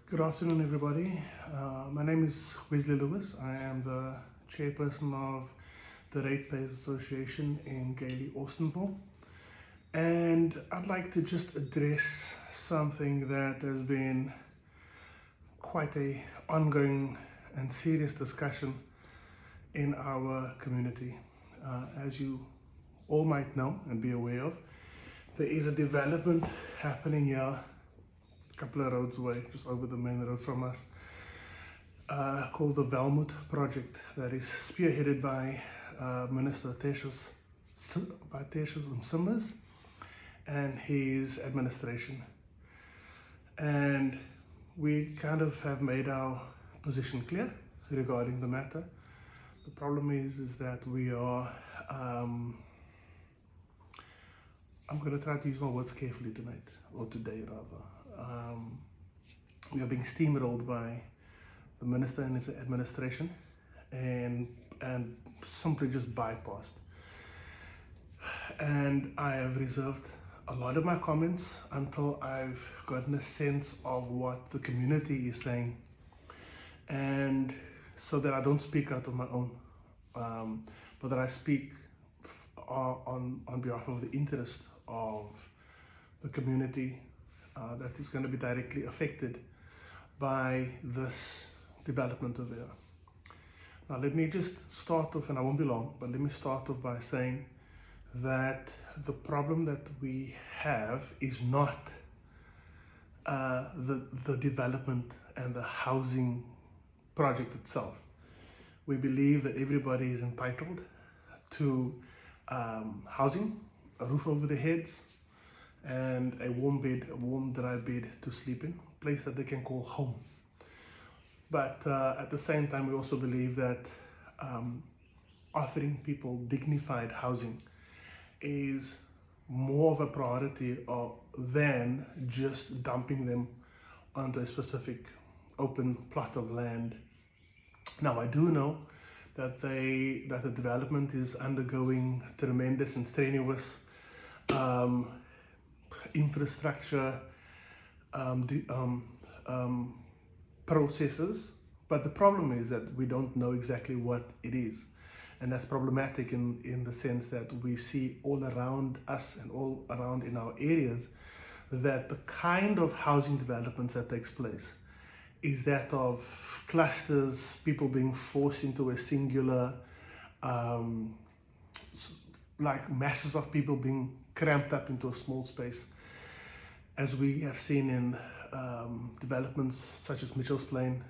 Good afternoon, everybody. My name is Wesley Lewis. I am the chairperson of the Ratepayers Association in Gailey, Austinville. And I'd like to just address something that has been quite a ongoing and serious discussion in our community. As you all might know and be aware of, there is a development happening here a couple of roads away, just over the main road from us, called the Welmoed project that is spearheaded by Minister Tertius Simmers and his administration. And we kind of have made our position clear regarding the matter. The problem is that we are, I'm going to try to use my words carefully tonight, or today rather. We are being steamrolled by the minister and his administration and simply just bypassed. And I have reserved a lot of my comments until I've gotten a sense of what the community is saying, and so that I don't speak out of my own, but that I speak on behalf of the interest of the community that is going to be directly affected by this development over here. Now let me just start off, and I won't be long, but let me start off by saying that the problem that we have is not the development and the housing project itself. We believe that everybody is entitled to housing, a roof over their heads, and a warm bed, a warm dry bed to sleep in, a place that they can call home. But at the same time, we also believe that offering people dignified housing is more of a priority than just dumping them onto a specific open plot of land. Now, I do know that the development is undergoing tremendous and strenuous infrastructure processes, but the problem is that we don't know exactly what it is, and that's problematic in the sense that we see all around us and all around in our areas that the kind of housing developments that takes place is that of clusters, people being forced into a singular, like masses of people being cramped up into a small space, as we have seen in developments such as Mitchell's Plain,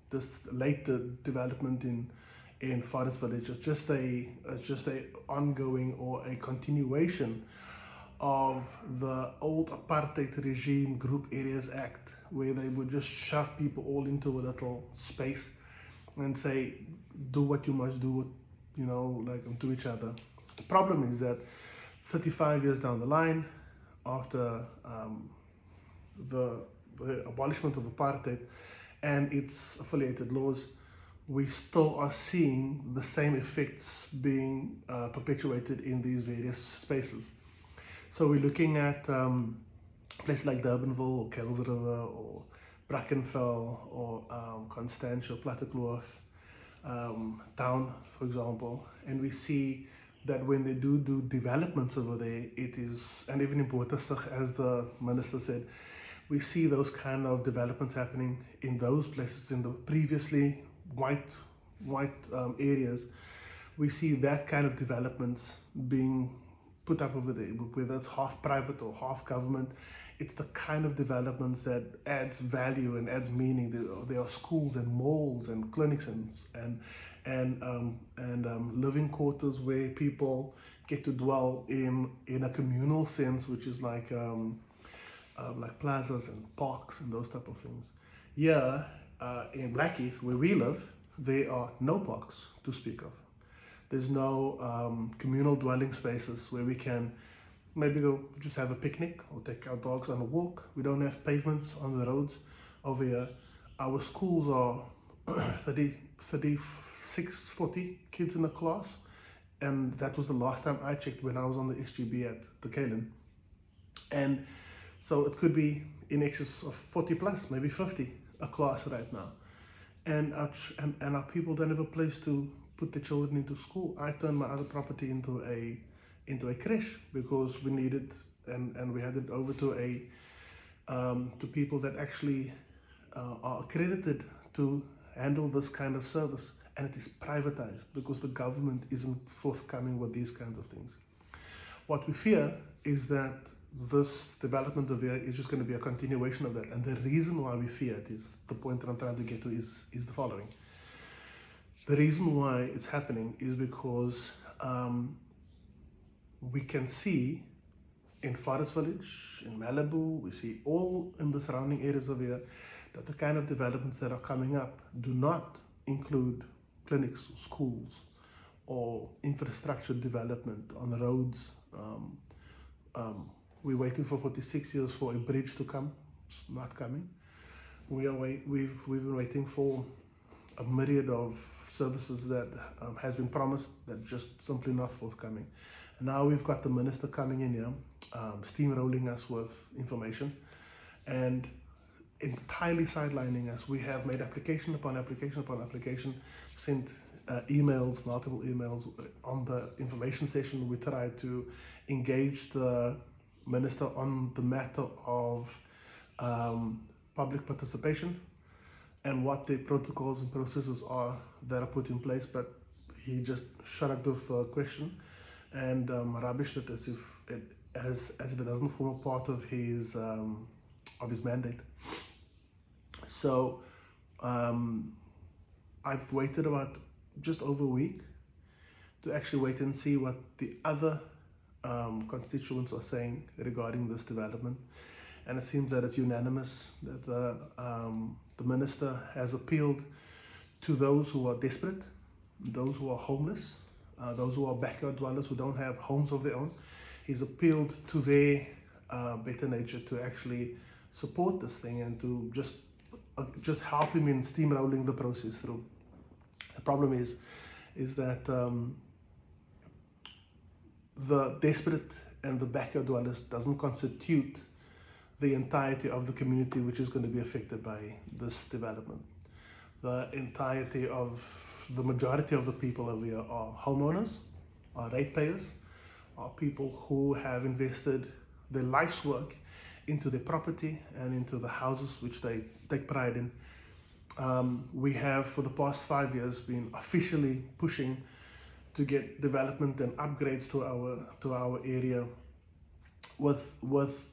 this later development in Forest Village. It's just a ongoing or a continuation of the old apartheid regime Group Areas Act, where they would just shove people all into a little space and say, do what you must do, to each other. The problem is that 35 years down the line, after the abolishment of apartheid and its affiliated laws, we still are seeing the same effects being perpetuated in these various spaces. So we're looking at places like Durbanville or Kells River or Brackenfell or Constantia, Plattekloof, Town, for example, and we see that when they do developments over there, it is, and even in Boertesig, as the minister said, we see those kind of developments happening in those places, in the previously white areas. We see that kind of developments being put up over there, whether it's half private or half government. It's the kind of developments that adds value and adds meaning. There are schools and malls and clinics and living quarters where people get to dwell in a communal sense, which is like plazas and parks and those type of things. Here in Blackheath, where we live, there are no parks to speak of. There's no communal dwelling spaces where we can maybe go just have a picnic or take our dogs on a walk. We don't have pavements on the roads over here. Our schools are 36, 40 kids in a class, and that was the last time I checked when I was on the SGB at the Kaylin. And So it could be in excess of 40 plus, maybe 50 a class right now. And our people don't have a place to put their children into school. I turned my other property into a creche because we needed, and we handed it over to people that actually are accredited to handle this kind of service, and it is privatized because the government isn't forthcoming with these kinds of things. What we fear is that this development of here is just going to be a continuation of that, and the reason why we fear it is the point that I'm trying to get to is the following. The reason why it's happening is because we can see in Forest Village, in Malibu, we see all in the surrounding areas of here that the kind of developments that are coming up do not include clinics, schools, or infrastructure development on the roads. We're waiting for 46 years for a bridge to come. It's not coming. We've been waiting for a myriad of services that has been promised that just simply not forthcoming. And now we've got the minister coming in here, steamrolling us with information and entirely sidelining us. We have made application upon application upon application, sent emails, multiple emails. On the information session, we tried to engage the minister on the matter of public participation and what the protocols and processes are that are put in place, but he just shrugged off the question and rubbished it as if it doesn't form a part of his mandate. So I've waited about just over a week to actually wait and see what the other constituents are saying regarding this development, and it seems that it's unanimous that the minister has appealed to those who are desperate, those who are homeless, those who are backyard dwellers who don't have homes of their own. He's appealed to their better nature to actually support this thing and to just help him in steamrolling the process through. The problem is that the desperate and the backyard dwellers doesn't constitute the entirety of the community which is going to be affected by this development. The entirety of the majority of the people over here are homeowners, are ratepayers, are people who have invested their life's work into their property and into the houses which they take pride in. We have for the past 5 years been officially pushing to get development and upgrades to our area with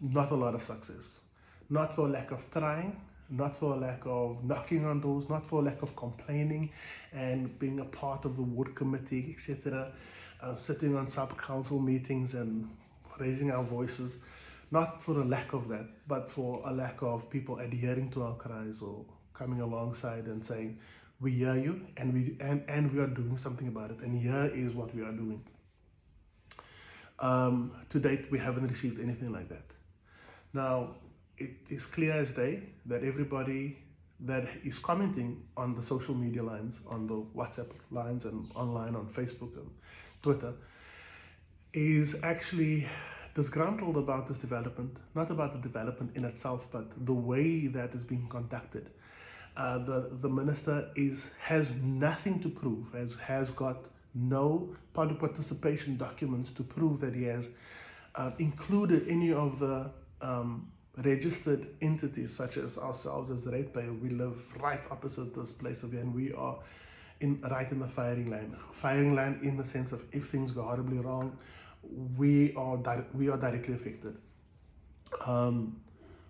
not a lot of success. Not for lack of trying, not for lack of knocking on doors, not for lack of complaining and being a part of the ward committee, etc., sitting on sub-council meetings and raising our voices. Not for a lack of that, but for a lack of people adhering to our cries or coming alongside and saying, we hear you and we are doing something about it, and here is what we are doing. To date, we haven't received anything like that. Now, it is clear as day that everybody that is commenting on the social media lines, on the WhatsApp lines and online on Facebook and Twitter, is actually disgruntled about this development, not about the development in itself, but the way that is being conducted. The minister has nothing to prove, has got no public participation documents to prove that he has included any of the registered entities such as ourselves as the ratepayer. We live right opposite this place of here, and we are right in the firing line in the sense of if things go horribly wrong, we are directly affected.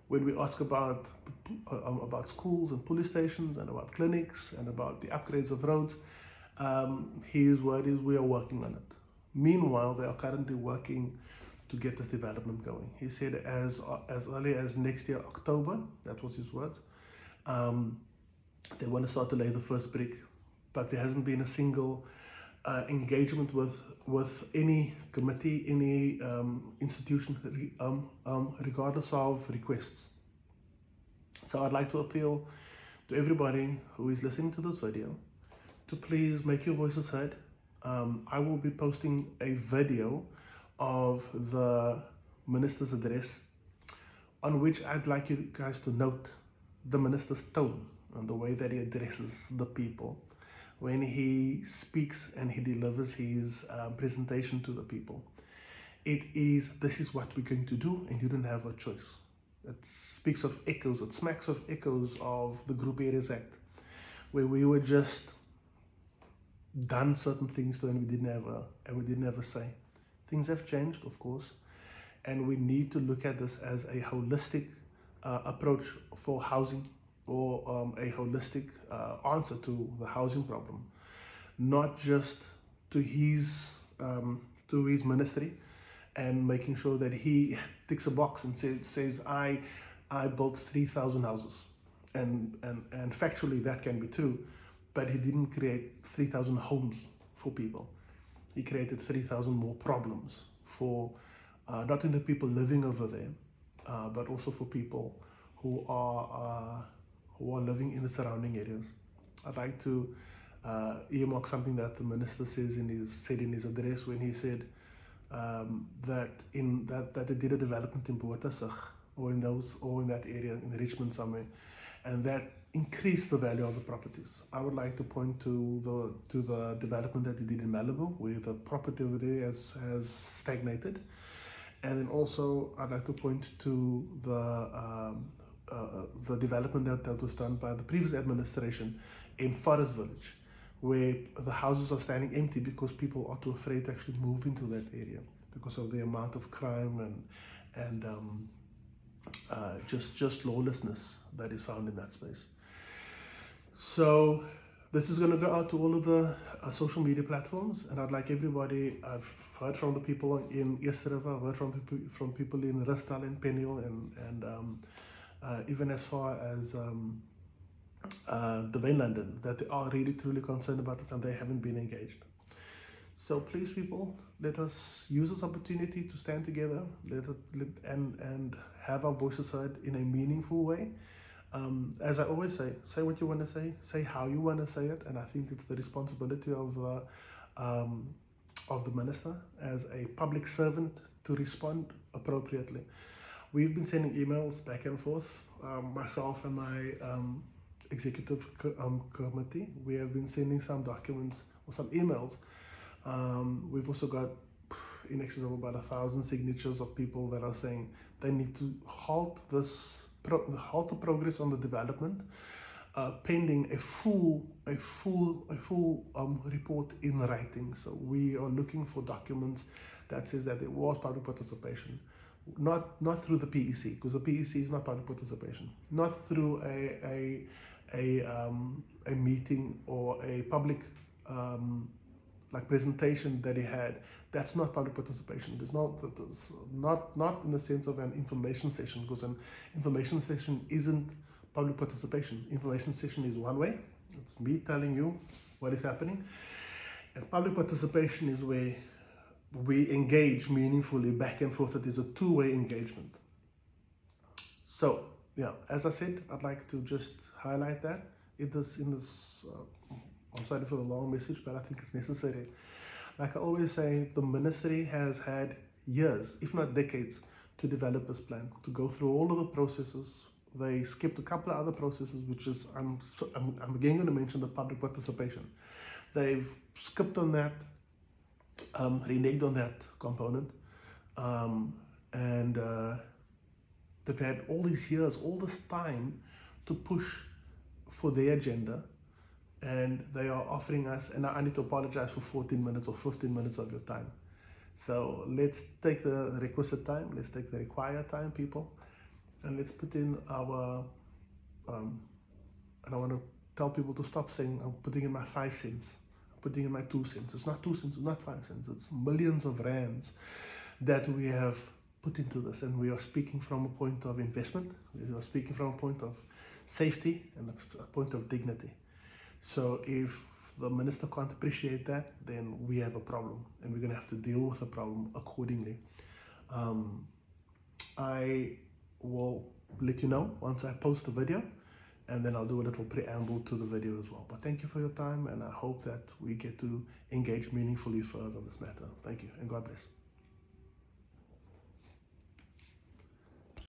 When we ask about schools and police stations and about clinics and about the upgrades of roads, his word is we are working on it. Meanwhile, they are currently working to get this development going. He said as early as next year, October, that was his words, they want to start to lay the first brick, but there hasn't been a single engagement with any committee, any institution, regardless of requests. So I'd like to appeal to everybody who is listening to this video to please make your voices heard. I will be posting a video of the minister's address on which I'd like you guys to note the minister's tone and the way that he addresses the people when he speaks and he delivers his presentation to the people. It is, this is what we're going to do, and you don't have a choice. It speaks of echoes, it smacks of echoes of the Group Areas Act, where we were just done certain things to, and we didn't have a say. Things have changed, of course, and we need to look at this as a holistic approach for housing, or a holistic answer to the housing problem, not just to his ministry and making sure that he ticks a box and says I built 3,000 houses, and factually that can be true, but he didn't create 3,000 homes for people. He created 3,000 more problems for not only the people living over there, but also for people who are living in the surrounding areas. I'd like to earmark something that the minister said in his address, when he said that they did a development in Boertasig, or in that area in Richmond somewhere, and that increased the value of the properties. I would like to point to the development that he did in Malibu, where the property over there has stagnated. And then also I'd like to point to the development that was done by the previous administration in Forest Village, where the houses are standing empty because people are too afraid to actually move into that area because of the amount of crime and just lawlessness that is found in that space. So this is going to go out to all of the social media platforms, and I'd like everybody, I've heard from the people in East River, I've heard from people in Ristal and Penhill, and even as far as the London, that they are really truly concerned about this and they haven't been engaged. So please, people, let us use this opportunity to stand together and have our voices heard in a meaningful way. As I always say what you want to say how you want to say it, and I think it's the responsibility of the minister as a public servant to respond appropriately. We've been sending emails back and forth, myself and my executive committee. We have been sending some documents or some emails. We've also got in excess of about 1,000 signatures of people that are saying they need to halt the progress on the development, pending a full report in writing. So we are looking for documents that says that there was public participation, not through the PEC, because the PEC is not public participation, not through a meeting or a public like presentation that he had. That's not public participation. There's not in the sense of an information session, because an information session isn't public participation. Information session is one way. It's me telling you what is happening. And public participation is where we engage meaningfully back and forth. It is a two-way engagement. So, yeah, as I said, I'd like to just highlight that I'm sorry for the long message, but I think it's necessary. Like I always say, the ministry has had years, if not decades, to develop this plan, to go through all of the processes. They skipped a couple of other processes, which is, I'm again going to mention the public participation. They've skipped on that, reneged on that component, and they've had all these years, all this time to push for their agenda. And they are offering us, and I need to apologize for 14 minutes or 15 minutes of your time. So let's take the requisite time, let's take the required time, people, and let's put in our, and I want to tell people to stop saying, I'm putting in my 5 cents, I'm putting in my 2 cents. It's not 2 cents, it's not 5 cents, it's millions of rands that we have put into this. And we are speaking from a point of investment, we are speaking from a point of safety and a point of dignity. So if the minister can't appreciate that, then we have a problem, and we're going to have to deal with the problem accordingly. I will let you know once I post the video, and then I'll do a little preamble to the video as well. But thank you for your time, and I hope that we get to engage meaningfully further on this matter. Thank you, and God bless.